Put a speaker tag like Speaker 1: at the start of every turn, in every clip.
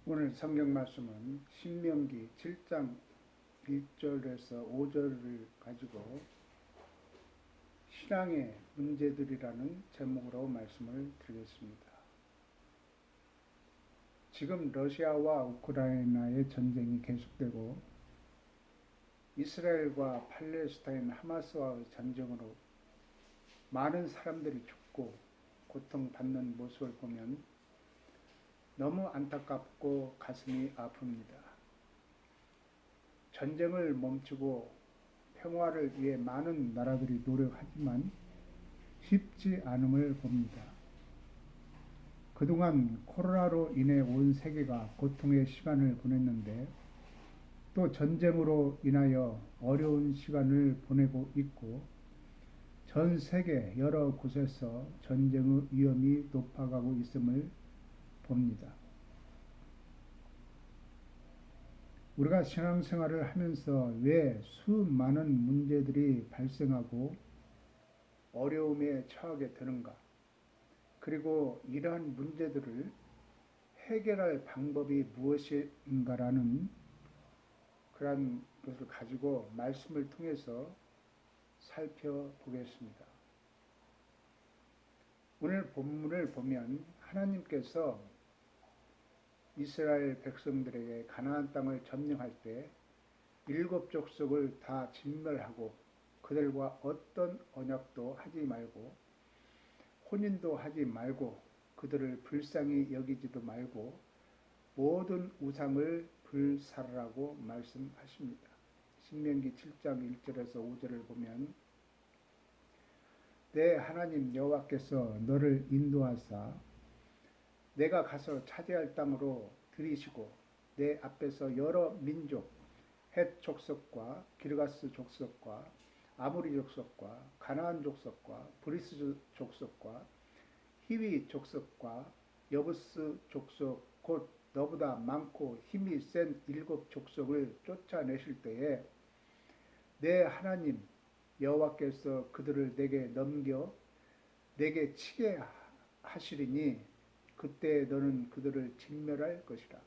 Speaker 1: 오늘 성경 말씀은 신명기 7장 1절에서 5절을 가지고 신앙의 문제들이라는 제목으로 말씀을 드리겠습니다. 지금 러시아와 우크라이나의 전쟁이 계속되고 이스라엘과 팔레스타인 하마스와의 전쟁으로 많은 사람들이 죽고 고통받는 모습을 보면 너무 안타깝고 가슴이 아픕니다. 전쟁을 멈추고 평화를 위해 많은 나라들이 노력하지만 쉽지 않음을 봅니다. 그동안 코로나로 인해 온 세계가 고통의 시간을 보냈는데 또 전쟁으로 인하여 어려운 시간을 보내고 있고 전 세계 여러 곳에서 전쟁의 위험이 높아가고 있음을 봅니다. 우리가 신앙생활을 하면서 왜 수많은 문제들이 발생하고 어려움에 처하게 되는가? 그리고 이러한 문제들을 해결할 방법이 무엇인가라는 그런 것을 가지고 말씀을 통해서 살펴보겠습니다. 오늘 본문을 보면 하나님께서 이스라엘 백성들에게 가나안 땅을 점령할 때 7족속을 다 진멸하고 그들과 어떤 언약도 하지 말고 혼인도 하지 말고 그들을 불쌍히 여기지도 말고 모든 우상을 불살라고 말씀하십니다. 신명기 7장 1절에서 5절을 보면 내 하나님 여호와께서 너를 인도하사 내가 가서 차지할 땅으로 들이시고 내 앞에서 여러 민족 헷 족속과 기르가스 족속과 아모리 족속과 가나안 족속과 브리스 족속과 히위 족속과 여부스 족속 곧 너보다 많고 힘이 센 7족속을 쫓아내실 때에 내 하나님 여호와께서 그들을 내게 넘겨 내게 치게 하시리니 그때 너는 그들을 진멸할 것이라.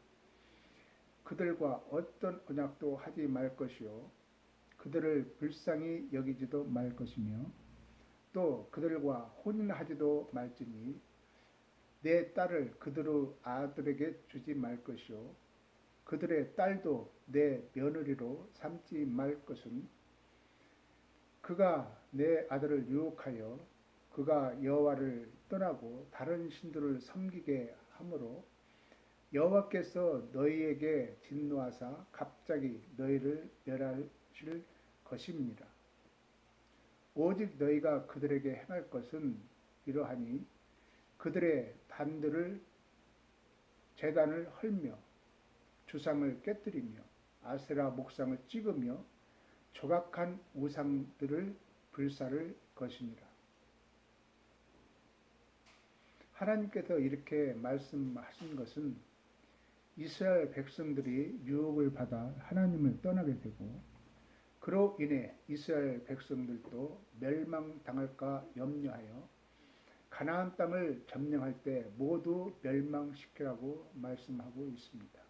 Speaker 1: 그들과 어떤 언약도 하지 말 것이요 그들을 불쌍히 여기지도 말 것이며 또 그들과 혼인하지도 말지니 내 딸을 그들의 아들에게 주지 말 것이요 그들의 딸도 내 며느리로 삼지 말 것은 그가 내 아들을 유혹하여 그가 여호와를 떠나고 다른 신들을 섬기게 하므로 여호와께서 너희에게 진노하사 갑자기 너희를 멸하실 것입니다. 오직 너희가 그들에게 행할 것은 이러하니 그들의 단들을 제단을 헐며 주상을 깨뜨리며 아세라 목상을 찍으며 조각한 우상들을 불사를 것이니라. 하나님께서 이렇게 말씀하신 것은 이스라엘 백성들이 유혹을 받아 하나님을 떠나게 되고 그로 인해 이스라엘 백성들도 멸망당할까 염려하여 가나안 땅을 점령할 때 모두 멸망시키라고 말씀하고 있습니다.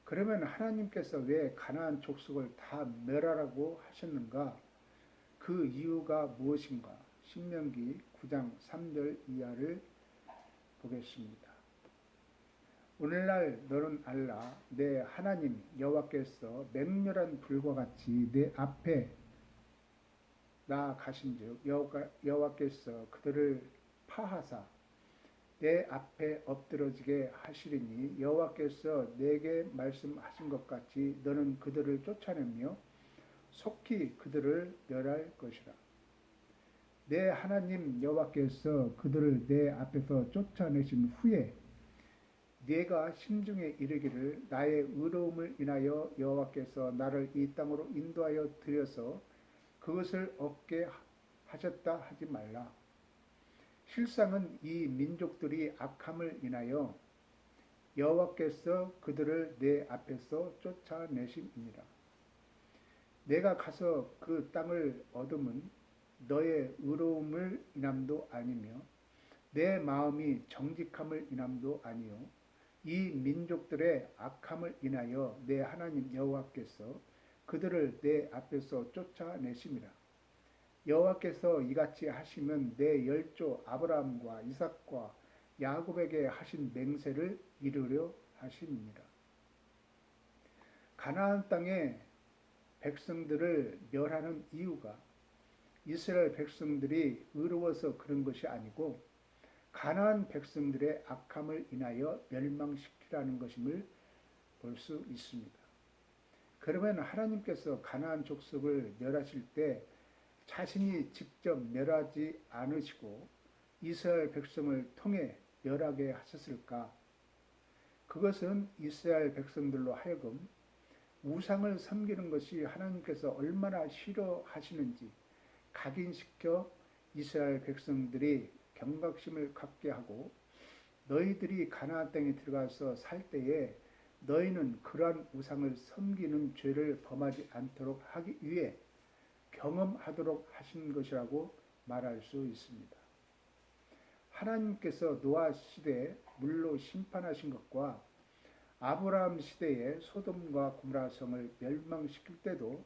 Speaker 1: 그러면 하나님께서 왜 가나안 족속을 다 멸하라고 하셨는가? 그 이유가 무엇인가? 신명기 9장 3절 이하를 보겠습니다. 오늘날 너는 알라 내 하나님 여호와께서 맹렬한 불과 같이 내 앞에 나아가신즉 여호와께서 그들을 파하사 내 앞에 엎드러지게 하시리니 여호와께서 내게 말씀하신 것 같이 너는 그들을 쫓아내며 속히 그들을 멸할 것이라. 내 하나님 여호와께서 그들을 내 앞에서 쫓아내신 후에 네가 심중에 이르기를 나의 의로움을 인하여 여호와께서 나를 이 땅으로 인도하여 들여서 그것을 얻게 하셨다 하지 말라. 실상은 이 민족들이 악함을 인하여 여호와께서 그들을 내 앞에서 쫓아내심이니라. 내가 가서 그 땅을 얻음은 너의 의로움을 인함도 아니며 내 마음이 정직함을 인함도 아니요 이 민족들의 악함을 인하여 내 하나님 여호와께서 그들을 내 앞에서 쫓아내심이라. 여호와께서 이같이 하시면 내 열조 아브라함과 이삭과 야곱에게 하신 맹세를 이루려 하심이니라. 가나안 땅의 백성들을 멸하는 이유가 이스라엘 백성들이 의로워서 그런 것이 아니고 가나안 백성들의 악함을 인하여 멸망시키라는 것임을 볼 수 있습니다. 그러면 하나님께서 가나안 족속을 멸하실 때 자신이 직접 멸하지 않으시고 이스라엘 백성을 통해 멸하게 하셨을까? 그것은 이스라엘 백성들로 하여금 우상을 섬기는 것이 하나님께서 얼마나 싫어하시는지 각인시켜 이스라엘 백성들이 경각심을 갖게 하고 너희들이 가나안 땅에 들어가서 살 때에 너희는 그러한 우상을 섬기는 죄를 범하지 않도록 하기 위해 경험하도록 하신 것이라고 말할 수 있습니다. 하나님께서 노아 시대에 물로 심판하신 것과 아브라함 시대에 소돔과 고모라 성을 멸망시킬 때도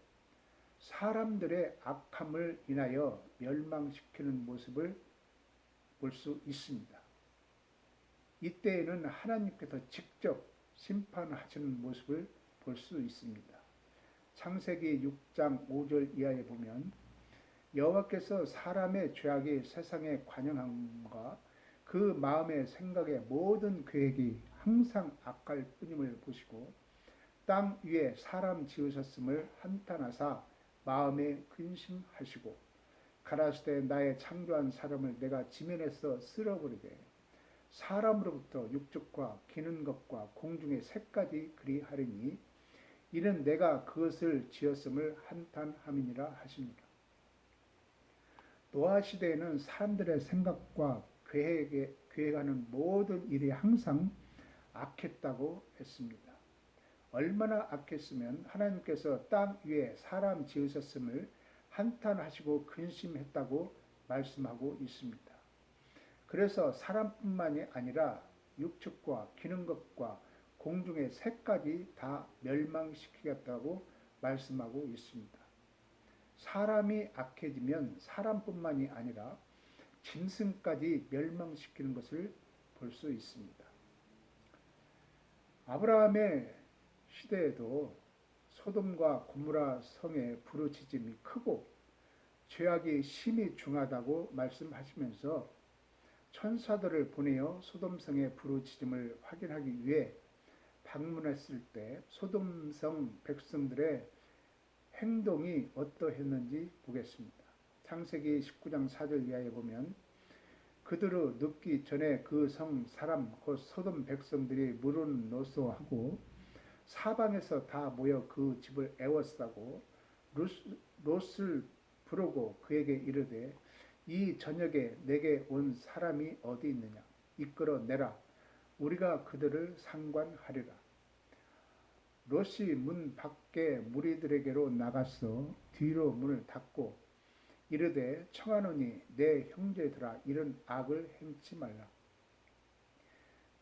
Speaker 1: 사람들의 악함을 인하여 멸망시키는 모습을 볼 수 있습니다. 이때에는 하나님께서 직접 심판하시는 모습을 볼 수 있습니다. 창세기 6장 5절 이하에 보면 여호와께서 사람의 죄악이 세상에 관영함과 그 마음의 생각의 모든 계획이 항상 악할 뿐임을 보시고 땅 위에 사람 지으셨음을 한탄하사 마음에 근심하시고 가라사대 나의 창조한 사람을 내가 지면에서 쓸어버리되 사람으로부터 육축과 기는 것과 공중의 새까지 그리하리니 이는 내가 그것을 지었음을 한탄함이니라 하십니다. 노아 시대에는 사람들의 생각과 계획하는 모든 일이 항상 악했다고 했습니다. 얼마나 악했으면 하나님께서 땅 위에 사람 지으셨음을 한탄하시고 근심했다고 말씀하고 있습니다. 그래서 사람뿐만이 아니라 육축과 기는 것과 공중의 새까지 다 멸망시키겠다고 말씀하고 있습니다. 사람이 악해지면 사람뿐만이 아니라 짐승까지 멸망시키는 것을 볼 수 있습니다. 아브라함의 시대에도 소돔과 고모라 성의 부르짖음이 크고 죄악이 심히 중하다고 말씀하시면서 천사들을 보내어 소돔성의 부르짖음을 확인하기 위해 방문했을 때 소돔성 백성들의 행동이 어떠했는지 보겠습니다. 창세기 19장 4절 이하에 보면 그들을 눕기 전에 그 성 사람 곧 소돔 백성들이 물은 노소하고 사방에서 다 모여 그 집을 애워싸고 롯을 부르고 그에게 이르되 이 저녁에 내게 온 사람이 어디 있느냐 이끌어 내라 우리가 그들을 상관하리라. 롯이 문 밖에 무리들에게로 나가서 뒤로 문을 닫고 이르되 청하노니 내 형제들아 이런 악을 행치 말라.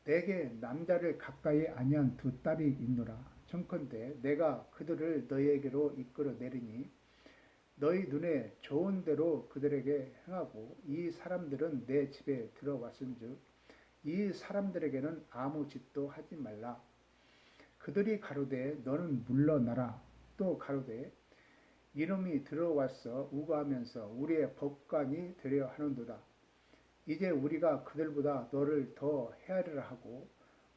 Speaker 1: 내게 남자를 가까이 아니한 두 딸이 있노라. 청컨대 내가 그들을 너희에게로 이끌어 내리니 너희 눈에 좋은 대로 그들에게 행하고 이 사람들은 내 집에 들어왔은즉 이 사람들에게는 아무 짓도 하지 말라. 그들이 가로되 너는 물러나라. 또 가로되 이놈이 들어와서 우거하면서 우리의 법관이 되려 하는도다. 이제 우리가 그들보다 너를 더 헤아리라 하고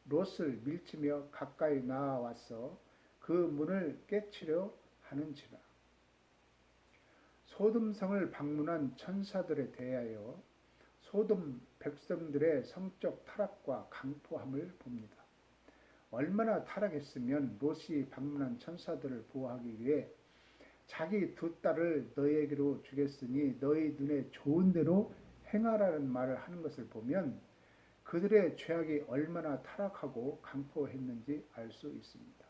Speaker 1: 롯을 밀치며 가까이 나와서 그 문을 깨치려 하는지라. 소돔성을 방문한 천사들에 대하여 소돔 백성들의 성적 타락과 강포함을 봅니다. 얼마나 타락했으면 롯이 방문한 천사들을 보호하기 위해 자기 두 딸을 너희에게로 주겠으니 너희 눈에 좋은 대로 행하라는 말을 하는 것을 보면 그들의 죄악이 얼마나 타락하고 강포했는지 알 수 있습니다.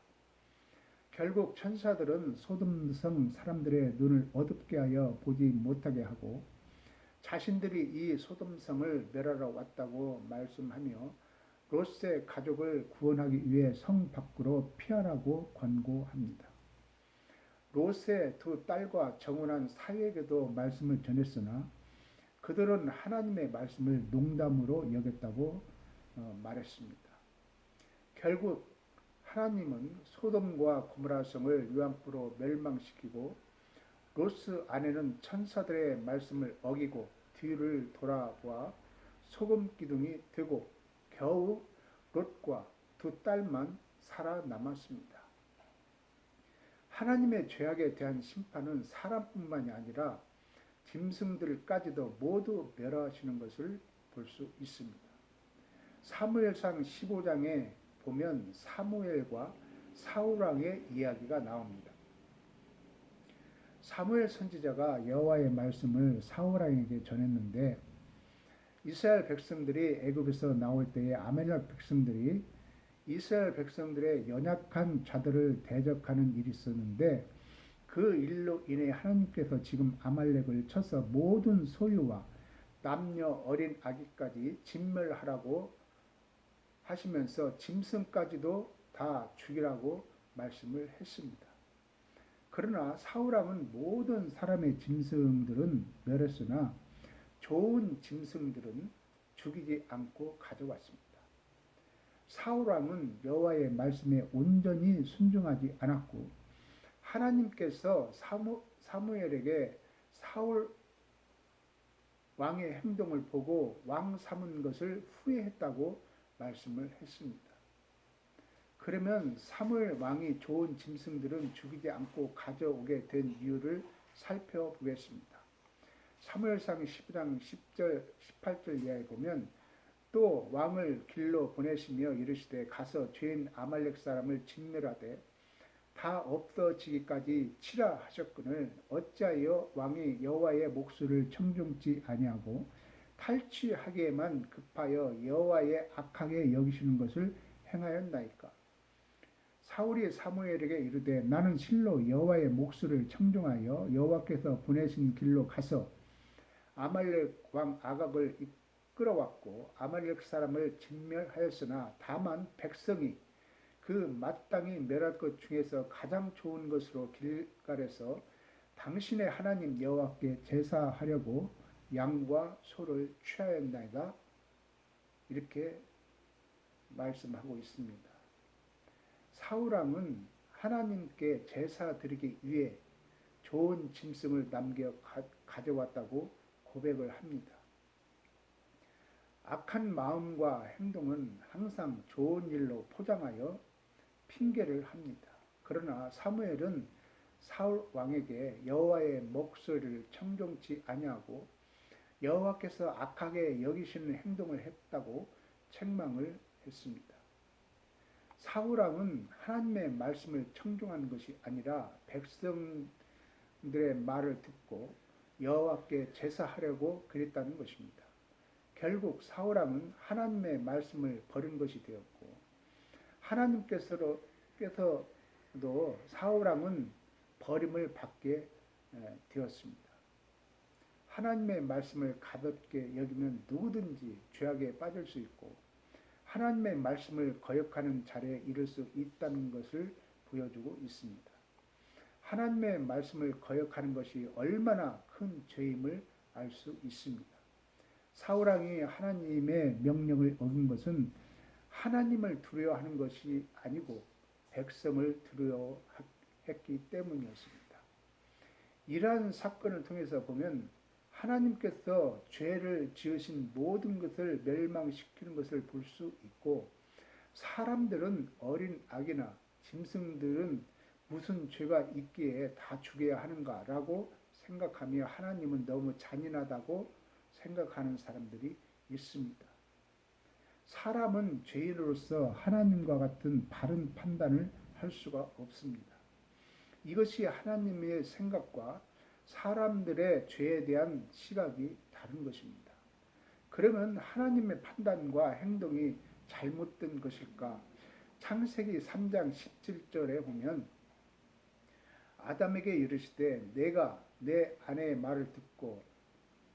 Speaker 1: 결국 천사들은 소돔성 사람들의 눈을 어둡게 하여 보지 못하게 하고 자신들이 이 소돔성을 멸하러 왔다고 말씀하며 롯의 가족을 구원하기 위해 성 밖으로 피하라고 권고합니다. 롯의 두 딸과 정혼한 사위에게도 말씀을 전했으나 그들은 하나님의 말씀을 농담으로 여겼다고 말했습니다. 결국 하나님은 소돔과 고모라 성을 유황불로 멸망시키고 롯스 아내는 천사들의 말씀을 어기고 뒤를 돌아보아 소금 기둥이 되고 겨우 롯과 두 딸만 살아남았습니다. 하나님의 죄악에 대한 심판은 사람뿐만이 아니라 짐승들까지도 모두 멸하시는 것을 볼 수 있습니다. 사무엘상 15장에 보면 사무엘과 사울왕의 이야기가 나옵니다. 사무엘 선지자가 여호와의 말씀을 사울왕에게 전했는데 이스라엘 백성들이 애굽에서 나올 때에 아말렉 백성들이 이스라엘 백성들의 연약한 자들을 대적하는 일이 있었는데 그 일로 인해 하나님께서 지금 아말렉을 쳐서 모든 소유와 남녀 어린 아기까지 진멸하라고 하시면서 짐승까지도 다 죽이라고 말씀을 했습니다. 그러나 사울왕은 모든 사람의 짐승들은 멸했으나 좋은 짐승들은 죽이지 않고 가져왔습니다. 사울왕은 여호와의 말씀에 온전히 순종하지 않았고 하나님께서 사무엘에게 사울 왕의 행동을 보고 왕 삼은 것을 후회했다고 말씀을 했습니다. 그러면 사무엘 왕이 좋은 짐승들은 죽이지 않고 가져오게 된 이유를 살펴보겠습니다. 사무엘상 15장 10절 18절 이하에 보면 또 왕을 길로 보내시며 이르시되 가서 죄인 아말렉 사람을 진멸하되 다 없어지기까지 치라 하셨거늘 어찌하여 왕이 여호와의 목소리를 청종치 아니하고 탈취하기에만 급하여 여호와의 악하게 여기시는 것을 행하였나이까. 사울이 사무엘에게 이르되 나는 실로 여호와의 목소리를 청종하여 여호와께서 보내신 길로 가서 아말렉 왕 아각을 이끌어왔고 아말렉 사람을 진멸하였으나 다만 백성이 그 마땅히 멸할 것 중에서 가장 좋은 것으로 길갈에서 당신의 하나님 여호와께 제사하려고 양과 소를 취하였나이다. 이렇게 말씀하고 있습니다. 사울왕은 하나님께 제사 드리기 위해 좋은 짐승을 남겨 가져왔다고 고백을 합니다. 악한 마음과 행동은 항상 좋은 일로 포장하여 핑계를 합니다. 그러나 사무엘은 사울 왕에게 여호와의 목소리를 청종치 아니하고 여호와께서 악하게 여기시는 행동을 했다고 책망을 했습니다. 사울 왕은 하나님의 말씀을 청종하는 것이 아니라 백성들의 말을 듣고 여호와께 제사하려고 그랬다는 것입니다. 결국 사울 왕은 하나님의 말씀을 버린 것이 되었고 하나님께서도 사울 왕은 버림을 받게 되었습니다. 하나님의 말씀을 가볍게 여기면 누구든지 죄악에 빠질 수 있고 하나님의 말씀을 거역하는 자리에 이를 수 있다는 것을 보여주고 있습니다. 하나님의 말씀을 거역하는 것이 얼마나 큰 죄임을 알 수 있습니다. 사울 왕이 하나님의 명령을 어긴 것은 하나님을 두려워하는 것이 아니고 백성을 두려워했기 때문이었습니다. 이러한 사건을 통해서 보면 하나님께서 죄를 지으신 모든 것을 멸망시키는 것을 볼 수 있고 사람들은 어린 아기나 짐승들은 무슨 죄가 있기에 다 죽여야 하는가라고 생각하며 하나님은 너무 잔인하다고 생각하는 사람들이 있습니다. 사람은 죄인으로서 하나님과 같은 바른 판단을 할 수가 없습니다. 이것이 하나님의 생각과 사람들의 죄에 대한 시각이 다른 것입니다. 그러면 하나님의 판단과 행동이 잘못된 것일까? 창세기 3장 17절에 보면 아담에게 이르시되 내가 내 아내의 말을 듣고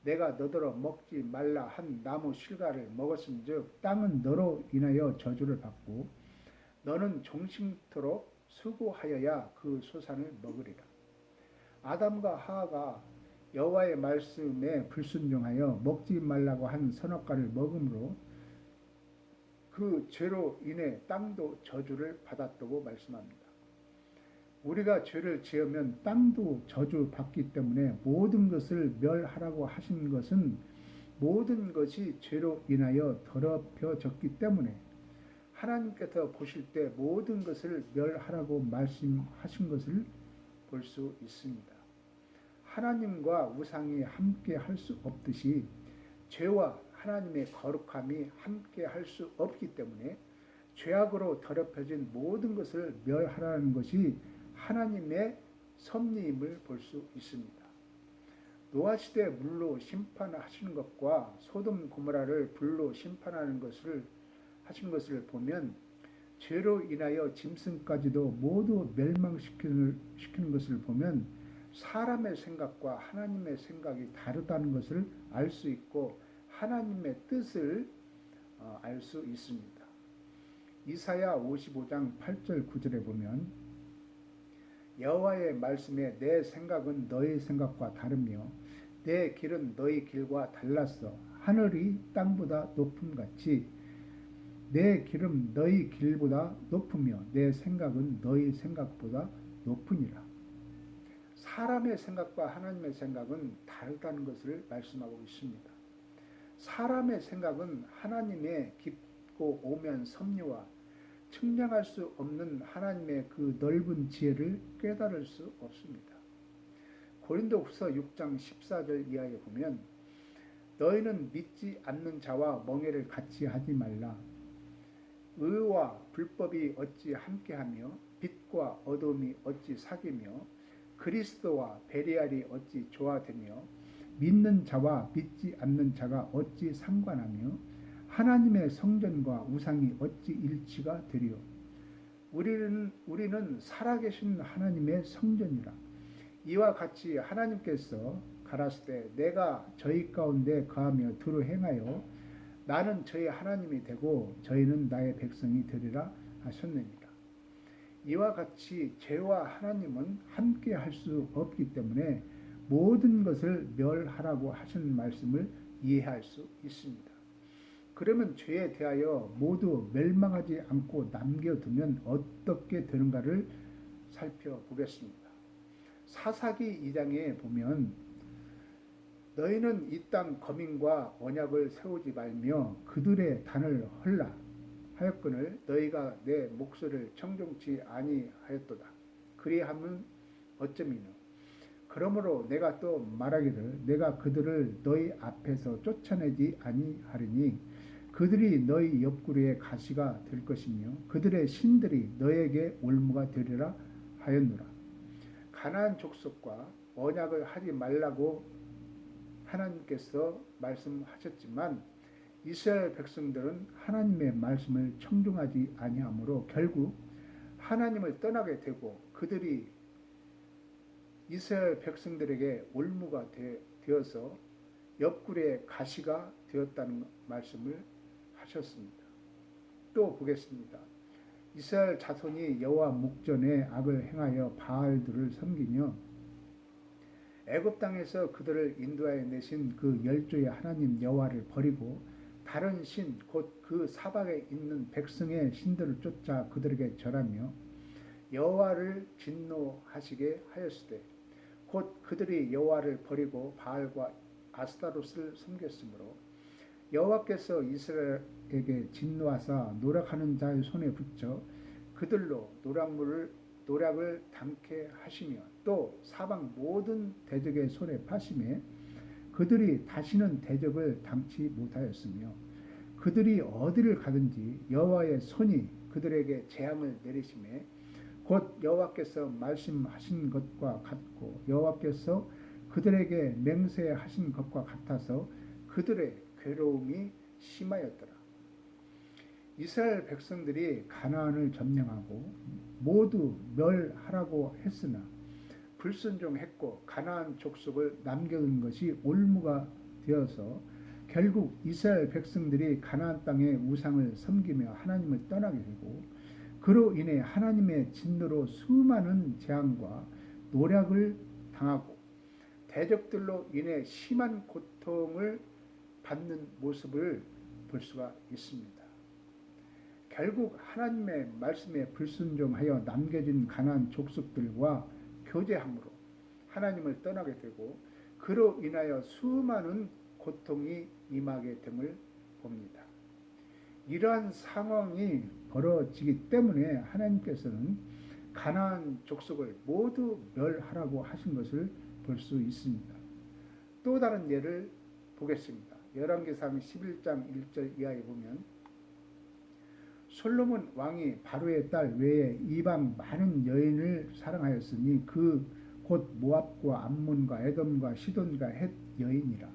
Speaker 1: 내가 너더러 먹지 말라 한 나무 실과를 먹었음즉 땅은 너로 인하여 저주를 받고 너는 종식토록 수고하여야 그 소산을 먹으리라. 아담과 하하가 여호와의 말씀에 불순종하여 먹지 말라고 한 선악과를 먹음으로 그 죄로 인해 땅도 저주를 받았다고 말씀합니다. 우리가 죄를 지으면 땅도 저주받기 때문에 모든 것을 멸하라고 하신 것은 모든 것이 죄로 인하여 더럽혀졌기 때문에 하나님께서 보실 때 모든 것을 멸하라고 말씀하신 것을 볼 수 있습니다. 하나님과 우상이 함께 할 수 없듯이 죄와 하나님의 거룩함이 함께 할 수 없기 때문에 죄악으로 더럽혀진 모든 것을 멸하라는 것이 하나님의 섭리임을 볼 수 있습니다. 노아 시대 물로 심판하시는 것과 소돔 고모라를 불로 심판하는 것을 하신 것을 보면 죄로 인하여 짐승까지도 모두 멸망시키는 것을 보면 사람의 생각과 하나님의 생각이 다르다는 것을 알 수 있고 하나님의 뜻을 알 수 있습니다. 이사야 55장 8절 9절에 보면 여호와의 말씀에 내 생각은 너희 생각과 다르며 내 길은 너희 길과 달랐어. 하늘이 땅보다 높음같이 내 길은 너희 길보다 높으며 내 생각은 너희 생각보다 높으니라. 사람의 생각과 하나님의 생각은 다르다는 것을 말씀하고 있습니다. 사람의 생각은 하나님의 깊고 오면 섭리와 측량할 수 없는 하나님의 그 넓은 지혜를 깨달을 수 없습니다. 고린도후서 6장 14절 이하에 보면 너희는 믿지 않는 자와 멍에를 같이 하지 말라. 의와 불법이 어찌 함께하며 빛과 어둠이 어찌 사귀며 그리스도와 베리알이 어찌 조화되며 믿는 자와 믿지 않는 자가 어찌 상관하며 하나님의 성전과 우상이 어찌 일치가 되리요. 우리는 살아계신 하나님의 성전이라. 이와 같이 하나님께서 가라사대 내가 저희 가운데 거하며 두루 행하여 나는 저희 하나님이 되고 저희는 나의 백성이 되리라 하셨느니라. 이와 같이 죄와 하나님은 함께 할 수 없기 때문에 모든 것을 멸하라고 하신 말씀을 이해할 수 있습니다. 그러면 죄에 대하여 모두 멸망하지 않고 남겨두면 어떻게 되는가를 살펴보겠습니다. 사사기 2장에 보면 너희는 이 땅 거민과 언약을 세우지 말며 그들의 단을 헐라 하였거늘 너희가 내 목소리를 청종치 아니하였도다. 그리하면 어쩌미뇨. 그러므로 내가 또 말하기를 내가 그들을 너희 앞에서 쫓아내지 아니하리니 그들이 너희 옆구리에 가시가 될 것이며 그들의 신들이 너에게 올무가 되리라 하였노라. 가나안 족속과 언약을 하지 말라고 하나님께서 말씀하셨지만 이스라엘 백성들은 하나님의 말씀을 청종하지 아니하므로 결국 하나님을 떠나게 되고 그들이 이스라엘 백성들에게 올무가 되어서 옆구리에 가시가 되었다는 말씀을 하셨습니다. 또 보겠습니다. 이스라엘 자손이 여호와 목전에 악을 행하여 바알들을 섬기며 애굽 땅에서 그들을 인도하여 내신 그 열조의 하나님 여호와를 버리고 다른 신 곧 그 사방에 있는 백성의 신들을 쫓아 그들에게 절하며 여호와를 진노하시게 하였으되 곧 그들이 여호와를 버리고 바알과 아스타롯을 섬겼으므로 여호와께서 이스라엘에게 진노하사 노력하는 자의 손에 붙여 그들로 노략을 담게 하시며 또 사방 모든 대적의 손에 파심에 그들이 다시는 대적을 담지 못하였으며 그들이 어디를 가든지 여호와의 손이 그들에게 재앙을 내리심에 곧 여호와께서 말씀하신 것과 같고 여호와께서 그들에게 맹세하신 것과 같아서 그들의 괴로움이 심하였더라. 이스라엘 백성들이 가나안을 점령하고 모두 멸하라고 했으나 불순종했고 가나안 족속을 남겨둔 것이 올무가 되어서 결국 이스라엘 백성들이 가나안 땅의 우상을 섬기며 하나님을 떠나게 되고 그로 인해 하나님의 진노로 수많은 재앙과 노략을 당하고 대적들로 인해 심한 고통을 받는 모습을 볼 수가 있습니다. 결국 하나님의 말씀에 불순종하여 남겨진 가나안 족속들과 교제함으로 하나님을 떠나게 되고 그로 인하여 수많은 고통이 임하게 됨을 봅니다. 이러한 상황이 벌어지기 때문에 하나님께서는 가나안 족속을 모두 멸하라고 하신 것을 볼 수 있습니다. 또 다른 예를 보겠습니다. 열왕기상 11장 1절 이하에 보면 솔로몬 왕이 바로의 딸 외에 이방 많은 여인을 사랑하였으니 그 곧 모압과 암몬과 에돔과 시돈과 헷 여인이라.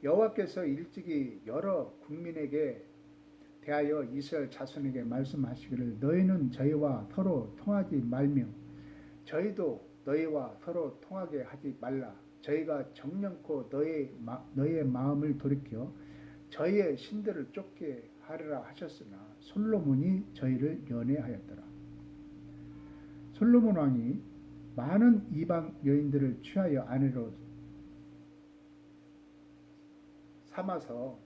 Speaker 1: 여호와께서 일찍이 여러 국민에게 대하여 이스라엘 자손에게 말씀하시기를 너희는 저희와 서로 통하지 말며 저희도 너희와 서로 통하게 하지 말라. 저희가 정령코 너희의 마음을 돌이켜 저희의 신들을 쫓게 하리라 하셨으나 솔로몬이 저희를 연애하였더라. 솔로몬 왕이 많은 이방 여인들을 취하여 아내로 삼아서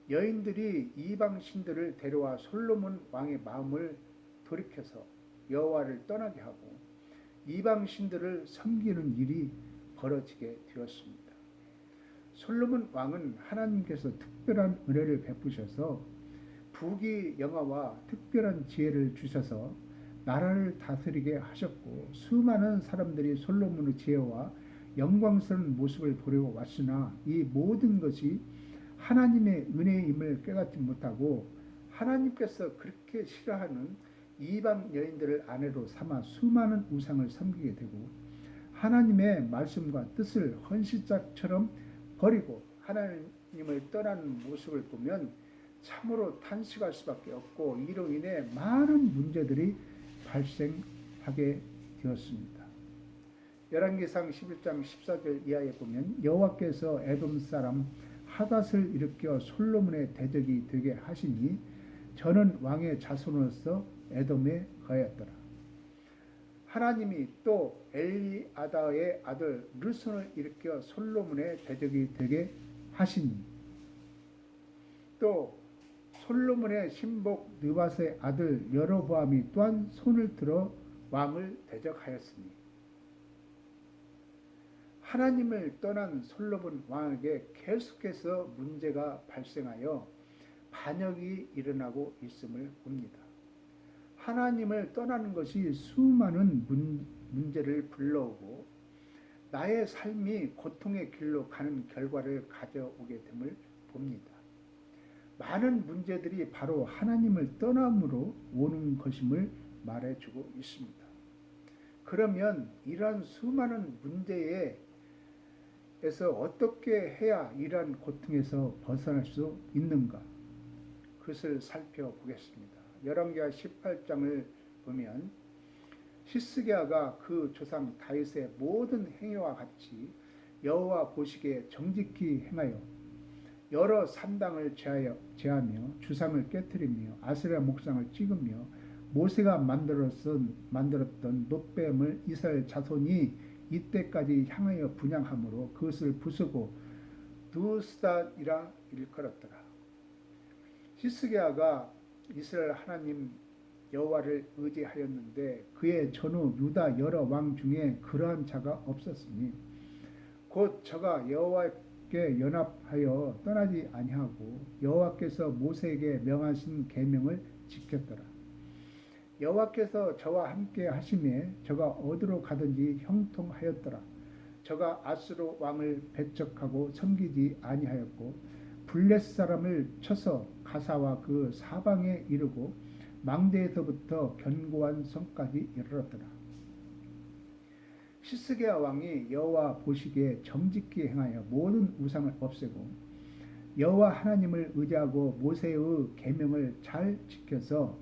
Speaker 1: 여인들이 이방 신들을 데려와 솔로몬 왕의 마음을 돌이켜서 여호와를 떠나게 하고 이방 신들을 섬기는 일이 벌어지게 되었습니다. 솔로몬 왕은 하나님께서 특별한 은혜를 베푸셔서 부귀영화와 특별한 지혜를 주셔서 나라를 다스리게 하셨고 수많은 사람들이 솔로몬의 지혜와 영광스러운 모습을 보려고 왔으나 이 모든 것이 하나님의 은혜임을 깨닫지 못하고 하나님께서 그렇게 싫어하는 이방 여인들을 아내로 삼아 수많은 우상을 섬기게 되고 하나님의 말씀과 뜻을 헌시짝처럼 버리고 하나님을 떠나는 모습을 보면 참으로 탄식할 수밖에 없고 이로 인해 많은 문제들이 발생하게 되었습니다. 열왕기상 11장 14절 이하에 보면 여호와께서 에돔 사람 하닷을 일으켜 솔로몬의 대적이 되게 하시니 저는 왕의 자손으로서 에돔에 거하였더라. 하나님이 또 엘리아다의 아들 르손을 일으켜 솔로몬의 대적이 되게 하시니 또 솔로몬의 신복 느밧의 아들 여로보암이 또한 손을 들어 왕을 대적하였으니 하나님을 떠난 솔로몬 왕에게 계속해서 문제가 발생하여 반역이 일어나고 있음을 봅니다. 하나님을 떠나는 것이 수많은 문제를 불러오고 나의 삶이 고통의 길로 가는 결과를 가져오게 됨을 봅니다. 많은 문제들이 바로 하나님을 떠남으로 오는 것임을 말해주고 있습니다. 그러면 이러한 수많은 문제에서 어떻게 해야 이러한 고통에서 벗어날 수 있는가? 그것을 살펴보겠습니다. 열왕기하 18장을 보면 히스기야가 그 조상 다윗의 모든 행위와 같이 여호와 보시기에 정직히 행하여 여러 산당을 제하며 주상을 깨뜨리며 아세라 목상을 찍으며 모세가 만들었던 놋뱀을 이스라엘 자손이 이때까지 향하여 분향함으로 그것을 부수고 두스닷이라 일컬었더라. 히스기야가 이스라엘 하나님 여호와를 의지하였는데 그의 전후 유다 여러 왕 중에 그러한 자가 없었으니 곧 저가 여호와께 연합하여 떠나지 아니하고 여호와께서 모세에게 명하신 계명을 지켰더라. 여호와께서 저와 함께 하심에 저가 어디로 가든지 형통하였더라. 저가 아수르 왕을 배척하고 섬기지 아니하였고 블렛 사람을 쳐서 가사와 그 사방에 이르고 망대에서부터 견고한 성까지 이르렀더라. 히스기야 왕이 여호와 보시기에 정직히 행하여 모든 우상을 없애고 여호와 하나님을 의지하고 모세의 계명을 잘 지켜서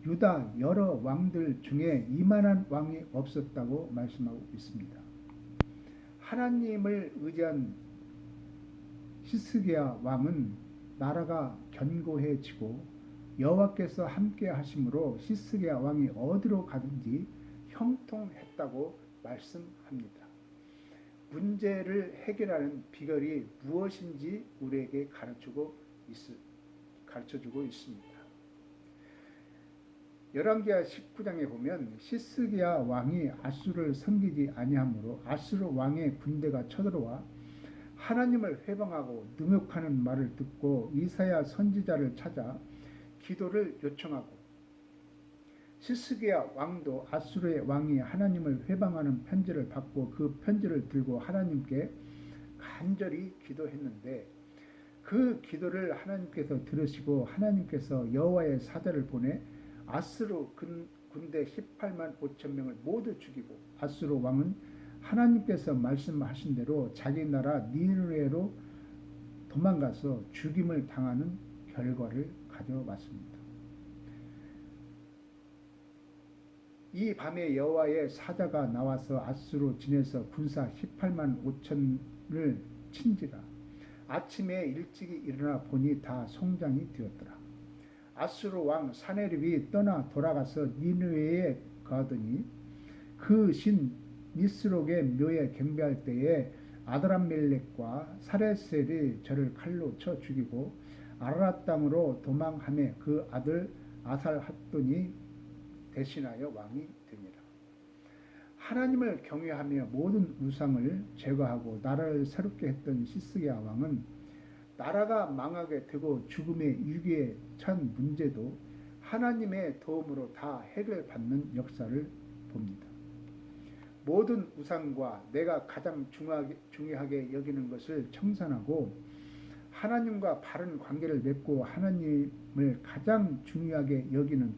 Speaker 1: 유다 여러 왕들 중에 이만한 왕이 없었다고 말씀하고 있습니다. 하나님을 의지한 시스기야 왕은 나라가 견고해지고 여호와께서 함께 하심으로 시스기야 왕이 어디로 가든지 형통했다고 말씀합니다. 문제를 해결하는 비결이 무엇인지 우리에게 가르쳐주고 있습니다. 열왕기하 19장에 보면 시스기야 왕이 아수를 섬기지 아니하므로 아수르 왕의 군대가 쳐들어와 하나님을 회방하고 능욕하는 말을 듣고 이사야 선지자를 찾아 기도를 요청하고 시스기야 왕도 아수르의 왕이 하나님을 회방하는 편지를 받고 그 편지를 들고 하나님께 간절히 기도했는데 그 기도를 하나님께서 들으시고 하나님께서 여호와의 사자를 보내 아수르 군대 18만 5천 명을 모두 죽이고 아수르 왕은 하나님께서 말씀하신 대로 자기 나라 니느웨로 도망가서 죽임을 당하는 결과를 가져왔습니다. 이 밤에 여호와의 사자가 나와서 아수르 진에서 군사 18만 5천을 친지라. 아침에 일찍이 일어나 보니 다 송장이 되었더라. 아수르 왕 사네립이 떠나 돌아가서 니느웨에 가더니 그 신 니스록의 묘에 경배할 때에 아드람멜렉과 사레셀이 저를 칼로 쳐 죽이고 아라랏 땅으로 도망하며 그 아들 아살핫돈이 대신하여 왕이 되니라. 하나님을 경외하며 모든 우상을 제거하고 나라를 새롭게 했던 시스기야 왕은 나라가 망하게 되고 죽음의 위기에 처한 문제도 하나님의 도움으로 다 해결받는 역사를 봅니다. 모든 우상과 내가 가장 중요하게 여기는 것을 청산하고 하나님과 바른 관계를 맺고 하나님을 가장 중요하게 여기는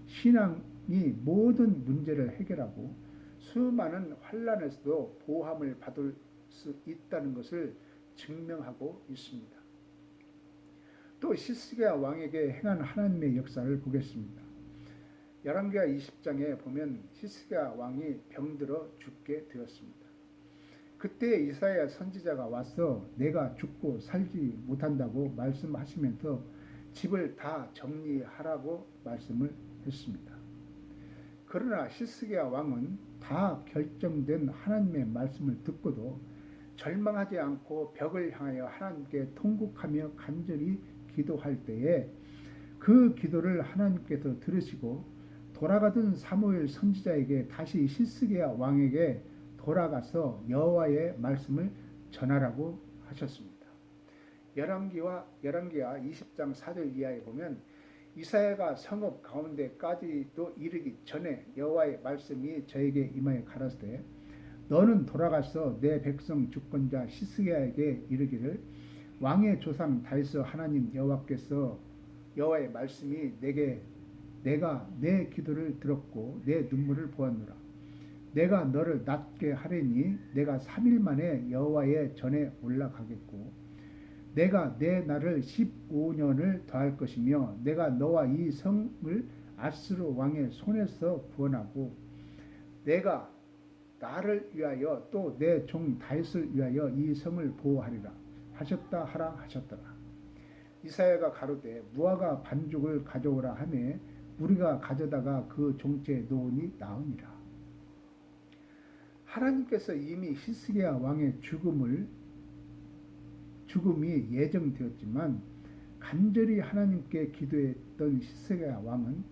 Speaker 1: 신앙이 모든 문제를 해결하고 수많은 환난에서도 보함을 받을 수 있다는 것을 증명하고 있습니다. 또 시스기야 왕에게 행한 하나님의 역사를 보겠습니다. 열왕기하 20장에 보면 시스기야 왕이 병들어 죽게 되었습니다. 그때 이사야 선지자가 와서 내가 죽고 살지 못한다고 말씀하시면서 집을 다 정리하라고 말씀을 했습니다. 그러나 시스기야 왕은 다 결정된 하나님의 말씀을 듣고도 절망하지 않고 벽을 향하여 하나님께 통곡하며 간절히 기도할 때에 그 기도를 하나님께서 들으시고 돌아가던 사무엘 선지자에게 다시 시스기야 왕에게 돌아가서 여호와의 말씀을 전하라고 하셨습니다. 열왕기하 20장 4절 이하에 보면 이사야가 성읍 가운데까지도 이르기 전에 여호와의 말씀이 저에게 임하여 가라사대 너는 돌아가서 내 백성 주권자 시스기야에게 이르기를 왕의 조상 다윗의 하나님 여호와의 말씀이 내가 내 기도를 들었고 내 눈물을 보았노라. 내가 너를 낫게 하리니 내가 3일 만에 여호와의 전에 올라가겠고 내가 내 날을 15년을 더할 것이며 내가 너와 이 성을 아수르 왕의 손에서 구원하고 내가 나를 위하여 또 내 종 다윗을 위하여 이 성을 보호하리라 하셨다 하라 하셨더라. 이사야가 가로되 무화과 반죽을 가져오라 하며 우리가 가져다가 그 종체에 놓으니 나으니라. 하나님께서 이미 시스기야 왕의 죽음이 예정되었지만 간절히 하나님께 기도했던 시스기야 왕은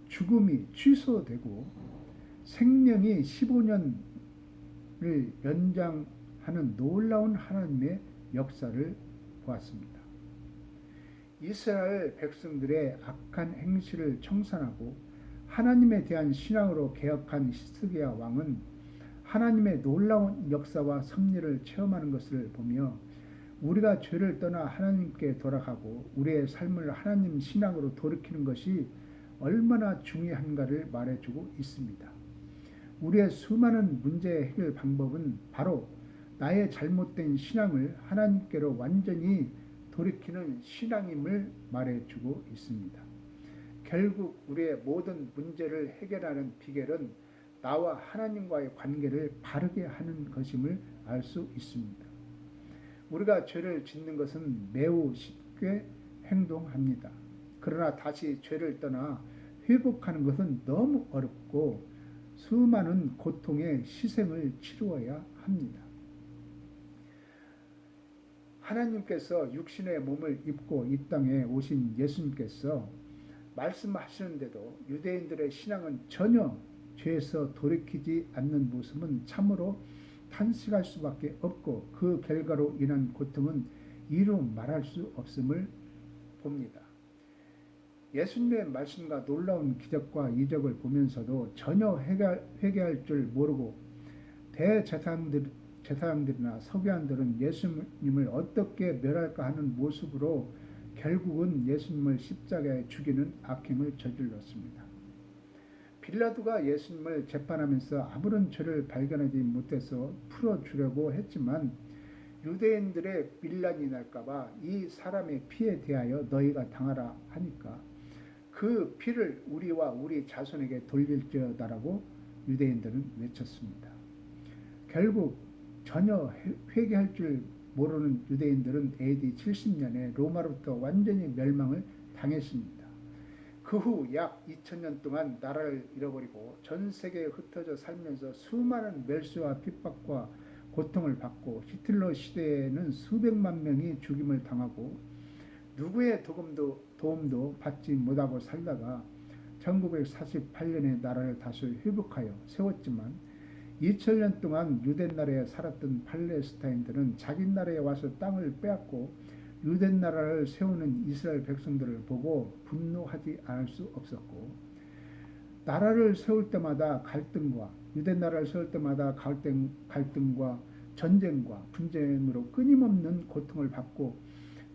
Speaker 1: 죽음이 취소되고 생명이 15년을 연장하는 놀라운 하나님의 역사를 보았습니다. 이스라엘 백성들의 악한 행실을 청산하고 하나님에 대한 신앙으로 개혁한 시스기야 왕은 하나님의 놀라운 역사와 섭리를 체험하는 것을 보며 우리가 죄를 떠나 하나님께 돌아가고 우리의 삶을 하나님 신앙으로 돌이키는 것이 얼마나 중요한가를 말해주고 있습니다. 우리의 수많은 문제의 해결 방법은 바로 나의 잘못된 신앙을 하나님께로 완전히 돌이키는 신앙임을 말해주고 있습니다. 결국 우리의 모든 문제를 해결하는 비결은 나와 하나님과의 관계를 바르게 하는 것임을 알 수 있습니다. 우리가 죄를 짓는 것은 매우 쉽게 행동합니다. 그러나 다시 죄를 떠나 회복하는 것은 너무 어렵고 수많은 고통의 희생을 치루어야 합니다. 하나님께서 육신의 몸을 입고 이 땅에 오신 예수님께서 말씀하시는데도 유대인들의 신앙은 전혀 죄에서 돌이키지 않는 모습은 참으로 탄식할 수밖에 없고 그 결과로 인한 고통은 이루 말할 수 없음을 봅니다. 예수님의 말씀과 놀라운 기적과 이적을 보면서도 전혀 회개할 줄 모르고 대제사장들이나 서기관들은 예수님을 어떻게 멸할까 하는 모습으로 결국은 예수님을 십자가에 죽이는 악행을 저질렀습니다. 빌라도가 예수님을 재판하면서 아무런 죄를 발견하지 못해서 풀어주려고 했지만 유대인들의 밀란이 날까봐 이 사람의 피에 대하여 너희가 당하라 하니까 그 피를 우리와 우리 자손에게 돌릴지어다라고 유대인들은 외쳤습니다. 결국 전혀 회개할 줄 모르는 유대인들은 AD 70년에 로마로부터 완전히 멸망을 당했습니다. 그 후 약 2000년 동안 나라를 잃어버리고 전 세계에 흩어져 살면서 수많은 멸시와 핍박과 고통을 받고 히틀러 시대에는 수백만 명이 죽임을 당하고 누구의 도움도 받지 못하고 살다가 1948년에 나라를 다시 회복하여 세웠지만 2000년 동안 유대 나라에 살았던 팔레스타인들은 자기 나라에 와서 땅을 빼앗고 유대 나라를 세우는 이스라엘 백성들을 보고 분노하지 않을 수 없었고 나라를 세울 때마다 갈등과 유대 나라를 세울 때마다 갈등과 전쟁과 분쟁으로 끊임없는 고통을 받고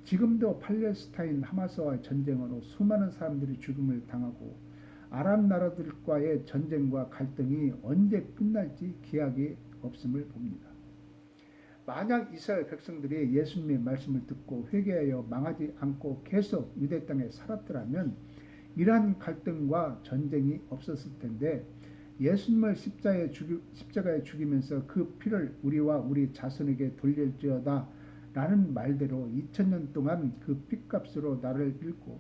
Speaker 1: 지금도 팔레스타인 하마스와 전쟁으로 수많은 사람들이 죽음을 당하고 아랍 나라들과의 전쟁과 갈등이 언제 끝날지 기약이 없음을 봅니다. 만약 이스라엘 백성들이 예수님의 말씀을 듣고 회개하여 망하지 않고 계속 유대 땅에 살았더라면 이러한 갈등과 전쟁이 없었을 텐데 예수님을 십자가에 죽이면서 그 피를 우리와 우리 자손에게 돌릴지어다 라는 말대로 2000년 동안 그 핏값으로 나를 잃고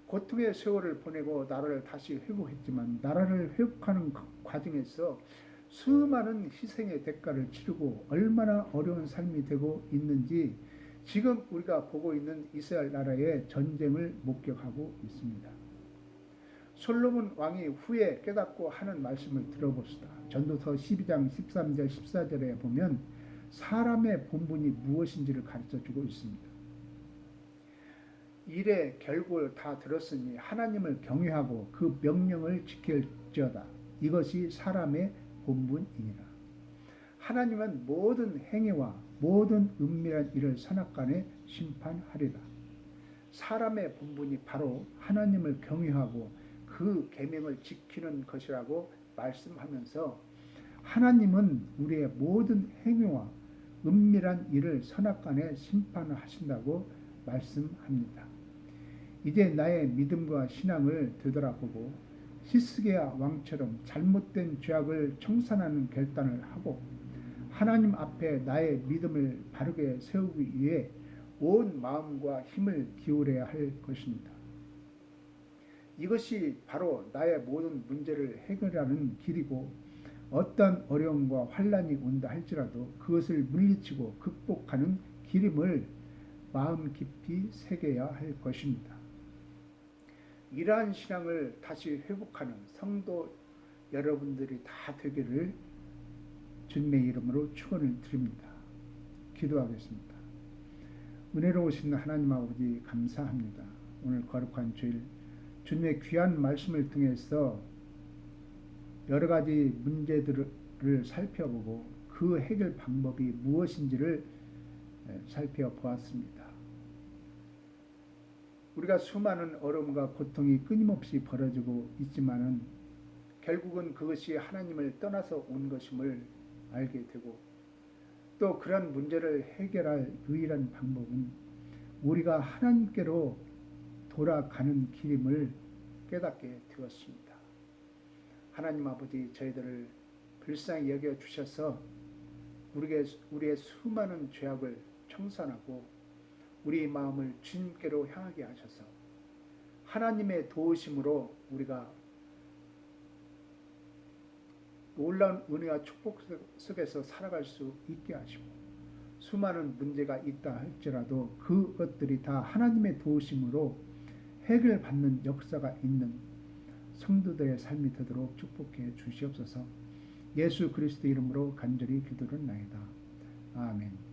Speaker 1: 고통의 세월을 보내고 나라를 다시 회복했지만 나라를 회복하는 과정에서 수많은 희생의 대가를 치르고 얼마나 어려운 삶이 되고 있는지 지금 우리가 보고 있는 이스라엘 나라의 전쟁을 목격하고 있습니다. 솔로몬 왕이 후에 깨닫고 하는 말씀을 들어봅시다. 전도서 12장 13절 14절에 보면 사람의 본분이 무엇인지를 가르쳐주고 있습니다. 일의 결국을 다 들었으니 하나님을 경외하고 그 명령을 지킬지어다. 이것이 사람의 본분이니라. 하나님은 모든 행위와 모든 은밀한 일을 선악간에 심판하리라. 사람의 본분이 바로 하나님을 경외하고 그 계명을 지키는 것이라고 말씀하면서 하나님은 우리의 모든 행위와 은밀한 일을 선악간에 심판하신다고 말씀합니다. 이제 나의 믿음과 신앙을 되돌아보고 히스기야 왕처럼 잘못된 죄악을 청산하는 결단을 하고 하나님 앞에 나의 믿음을 바르게 세우기 위해 온 마음과 힘을 기울여야 할 것입니다. 이것이 바로 나의 모든 문제를 해결하는 길이고 어떤 어려움과 환난이 온다 할지라도 그것을 물리치고 극복하는 길임을 마음 깊이 새겨야 할 것입니다. 이러한 신앙을 다시 회복하는 성도 여러분들이 다 되기를 주님의 이름으로 축원을 드립니다. 기도하겠습니다. 은혜로우신 하나님 아버지 감사합니다. 오늘 거룩한 주일 주님의 귀한 말씀을 통해서 여러 가지 문제들을 살펴보고 그 해결 방법이 무엇인지를 살펴보았습니다. 우리가 수많은 어려움과 고통이 끊임없이 벌어지고 있지만은 결국은 그것이 하나님을 떠나서 온 것임을 알게 되고 또 그런 문제를 해결할 유일한 방법은 우리가 하나님께로 돌아가는 길임을 깨닫게 되었습니다. 하나님 아버지 저희들을 불쌍히 여겨 주셔서 우리의 수많은 죄악을 청산하고 우리 마음을 주님께로 향하게 하셔서 하나님의 도우심으로 우리가 놀라운 은혜와 축복 속에서 살아갈 수 있게 하시고, 수많은 문제가 있다 할지라도 그것들이 다 하나님의 도우심으로 해결받는 역사가 있는 성도들의 삶이 되도록 축복해 주시옵소서. 예수 그리스도 이름으로 간절히 기도를 나이다. 아멘.